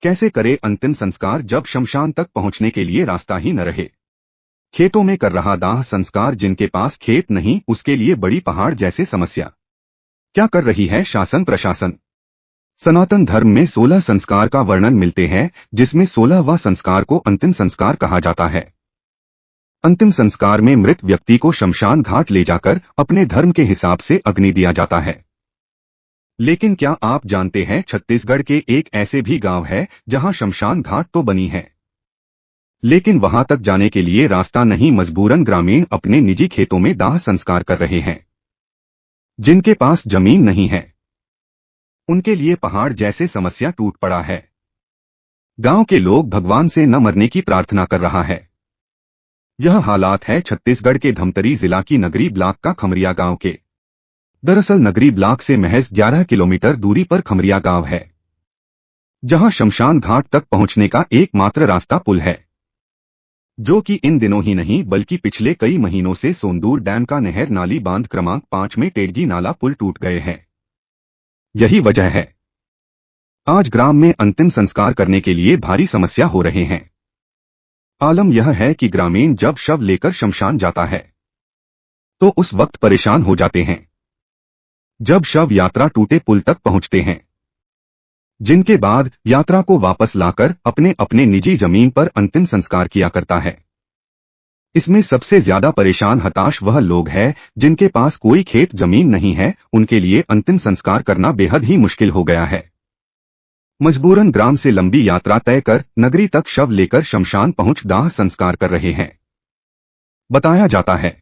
कैसे करे अंतिम संस्कार जब शमशान तक पहुंचने के लिए रास्ता ही न रहे। खेतों में कर रहा दाह संस्कार, जिनके पास खेत नहीं उसके लिए बड़ी पहाड़ जैसे समस्या। क्या कर रही है शासन प्रशासन। सनातन धर्म में 16 संस्कार का वर्णन मिलते हैं, जिसमें 16वां संस्कार को अंतिम संस्कार कहा जाता है। अंतिम संस्कार में मृत व्यक्ति को शमशान घाट ले जाकर अपने धर्म के हिसाब से अग्नि दिया जाता है। लेकिन क्या आप जानते हैं, छत्तीसगढ़ के एक ऐसे भी गांव है जहां शमशान घाट तो बनी है, लेकिन वहां तक जाने के लिए रास्ता नहीं। मजबूरन ग्रामीण अपने निजी खेतों में दाह संस्कार कर रहे हैं। जिनके पास जमीन नहीं है उनके लिए पहाड़ जैसे समस्या टूट पड़ा है। गांव के लोग भगवान से न मरने की प्रार्थना कर रहा है। यह हालात है छत्तीसगढ़ के धमतरी जिला की नगरी ब्लॉक का खमरिया गांव के। दरअसल नगरी ब्लॉक से महज 11 किलोमीटर दूरी पर खमरिया गांव है, जहां शमशान घाट तक पहुंचने का एकमात्र रास्ता पुल है, जो कि इन दिनों ही नहीं बल्कि पिछले कई महीनों से सोंदूर डैम का नहर नाली बांध क्रमांक 5 में टेड़गी नाला पुल टूट गए हैं। यही वजह है आज ग्राम में अंतिम संस्कार करने के लिए भारी समस्या हो रहे हैं। आलम यह है कि ग्रामीण जब शव लेकर शमशान जाता है तो उस वक्त परेशान हो जाते हैं जब शव यात्रा टूटे पुल तक पहुंचते हैं, जिनके बाद यात्रा को वापस लाकर अपने अपने निजी जमीन पर अंतिम संस्कार किया करता है। इसमें सबसे ज्यादा परेशान हताश वह लोग हैं जिनके पास कोई खेत जमीन नहीं है। उनके लिए अंतिम संस्कार करना बेहद ही मुश्किल हो गया है। मजबूरन ग्राम से लंबी यात्रा तय कर नगरी तक शव लेकर शमशान पहुंच दाह संस्कार कर रहे हैं। बताया जाता है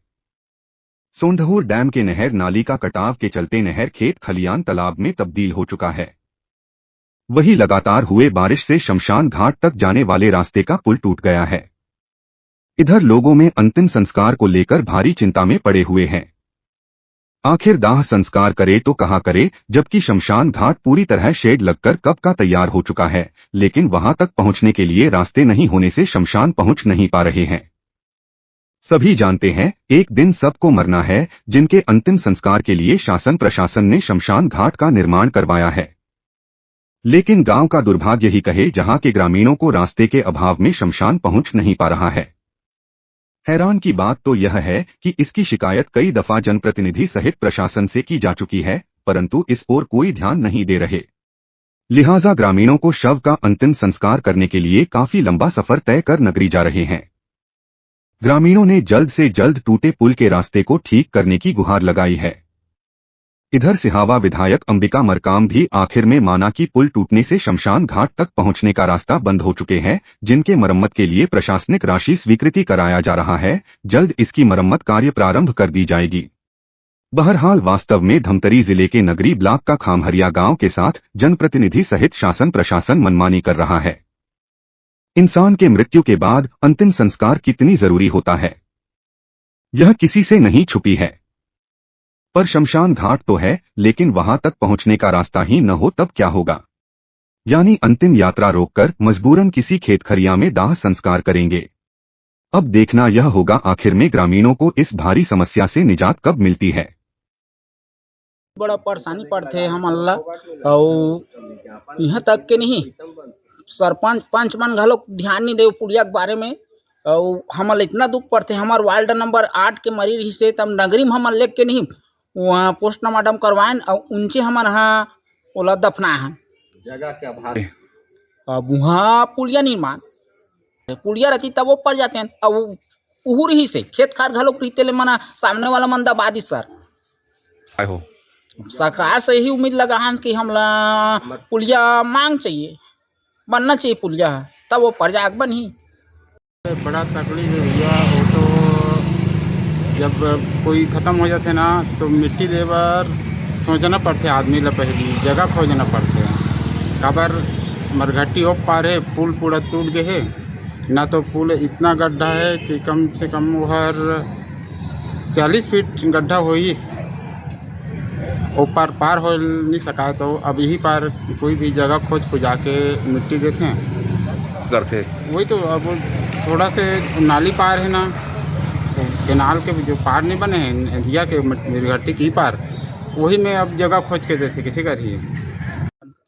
सोंढहूर डैम के नहर नाली का कटाव के चलते नहर खेत खलियान तालाब में तब्दील हो चुका है। वही लगातार हुए बारिश से शमशान घाट तक जाने वाले रास्ते का पुल टूट गया है। इधर लोगों में अंतिम संस्कार को लेकर भारी चिंता में पड़े हुए हैं। आखिर दाह संस्कार करे तो कहाँ करे, जबकि शमशान घाट पूरी तरह शेड लगकर कब का तैयार हो चुका है, लेकिन वहां तक पहुंचने के लिए रास्ते नहीं होने से शमशान पहुंच नहीं पा रहे हैं। सभी जानते हैं एक दिन सबको मरना है। जिनके अंतिम संस्कार के लिए शासन प्रशासन ने शमशान घाट का निर्माण करवाया है, लेकिन गांव का दुर्भाग्य ही कहे, जहां के ग्रामीणों को रास्ते के अभाव में शमशान पहुंच नहीं पा रहा है। हैरान की बात तो यह है कि इसकी शिकायत कई दफा जनप्रतिनिधि सहित प्रशासन से की जा चुकी है, परंतु इस ओर कोई ध्यान नहीं दे रहे। लिहाजा ग्रामीणों को शव का अंतिम संस्कार करने के लिए काफी लंबा सफर तय कर नगरी जा रहे हैं। ग्रामीणों ने जल्द से जल्द टूटे पुल के रास्ते को ठीक करने की गुहार लगाई है। इधर सिहावा विधायक अंबिका मरकाम भी आखिर में माना कि पुल टूटने से शमशान घाट तक पहुंचने का रास्ता बंद हो चुके हैं, जिनके मरम्मत के लिए प्रशासनिक राशि स्वीकृति कराया जा रहा है। जल्द इसकी मरम्मत कार्य प्रारंभ कर दी जाएगी। बहरहाल वास्तव में धमतरी जिले के नगरी ब्लॉक का खामहरिया गांव के साथ जनप्रतिनिधि सहित शासन प्रशासन मनमानी कर रहा है। इंसान के मृत्यु के बाद अंतिम संस्कार कितनी जरूरी होता है, यह किसी से नहीं छुपी है। पर शमशान घाट तो है, लेकिन वहां तक पहुंचने का रास्ता ही न हो तब क्या होगा। यानी अंतिम यात्रा रोककर मजबूरन किसी खेत खरिया में दाह संस्कार करेंगे। अब देखना यह होगा आखिर में ग्रामीणों को इस भारी समस्या से निजात कब मिलती है। बड़ा परेशानी पड़ते हम अल्लाह और यहाँ तक के नहीं सरपंच पंच मन घलोक ध्यान नहीं दे पुलिया के बारे में। और हमल इतना दुख पड़ते हमार वार्ड नंबर 8 के मरी रही से तब नगरी में हमल लेके नहीं वहाँ पोस्टमार्टम करवाएं और उनसे हमारे यहाँ ओला दफना है। जगह के अभाव अब वहाँ पुलिया निर्माण पुलिया रहती तब वो पड़ जाते हैं। अब उहुर ही से खेत खार घलोक रहते ले मना सामने वाला मन दबादी सर हो। सरकार से यही उम्मीद लगा है कि हमला पुलिया मांग चाहिए, बनना चाहिए पुलिया, तब वो पड़ जाए बन ही। बड़ा तकलीफ है भैया। वो तो जब कोई ख़त्म हो जाते ना तो मिट्टी देवर सोचना पड़ते आदमी ला, पहली जगह खोजना पड़ते हैं। काबर मरघट्टी हो पा रहे पुल पूरा टूट गए है ना, तो पुल इतना गड्ढा है कि कम से कम हर 40 फीट गड्ढा हो ही ऊपर पार हो नहीं सका। तो अब यही पार कोई भी जगह खोज को जाके मिट्टी देते हैं करते। वही तो अब थोड़ा से नाली पार है ना, तो केनाल के जो पार नहीं बने हैं नदिया के मरघट्टी की पार, वही में अब जगह खोज के देते किसी का रही है।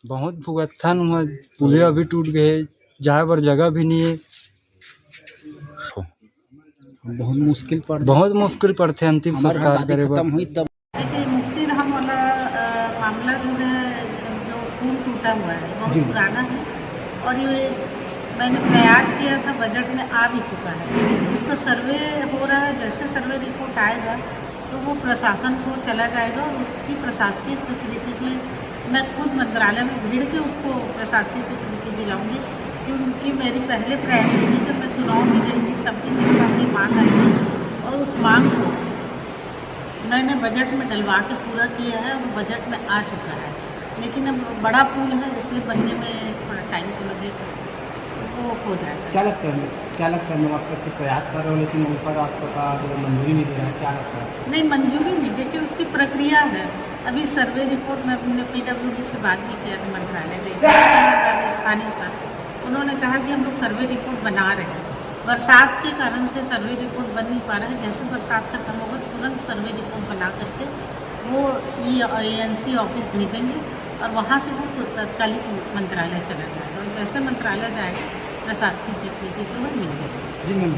बहुत भुगतान हुआ, पुलिया भी टूट गए, जाए बर जगह भी नहीं है, बहुत मुश्किल पड़ बहुत मुश्किल पड़ते अंतिम हमार संस्कार आबादी करे बर। खत्म हुई तब देखिए मुफ्ती रहम वाला मामला जो है, जो पुल टूटा हुआ है बहुत पुराना है और ये मैंने प्रयास किया था, बजट में आ भी चुका है। उसका सर्वे हो रहा है, जैसे सर्वे रिपोर्ट आएगा तो वो प्रशासन को चला जाएगा और उसकी प्रशासकीय स्वीकृति के लिए मैं खुद मंत्रालय में भीड़ के उसको प्रशासकीय स्वीकृति दिलाऊंगी, क्योंकि मेरी पहले प्रायोरिटी जब मैं चुनाव में गई थी तब भी मेरे पास ये मांग आई थी और उस मांग को मैंने बजट में डलवा के पूरा किया है, वो बजट में आ चुका है। लेकिन अब बड़ा पुल है इसलिए बनने में थोड़ा टाइम तो लगेगा, वो हो जाएगा। क्या लगता है मैं आप करके प्रयास कर रहे हो लेकिन ऊपर आपका जो मंजूरी नहीं दे रहा है, क्या लगता है? नहीं, मंजूरी नहीं, देखिए उसकी प्रक्रिया है। अभी सर्वे रिपोर्ट में अपने PWD से बात भी किया था, मंत्रालय में स्थानीय सर, उन्होंने कहा कि हम लोग सर्वे रिपोर्ट बना रहे हैं। बरसात के कारण से सर्वे रिपोर्ट बन नहीं पा रहा है, जैसे बरसात खत्म होगा तुरंत सर्वे रिपोर्ट बना करके वो ANC ऑफिस भेजेंगे और वहाँ से वो तत्कालिक मंत्रालय चला जाएगा और जैसे मंत्रालय जाएगा प्रशासकीय स्वीकृति तो मिल जाएगी। जी मैम।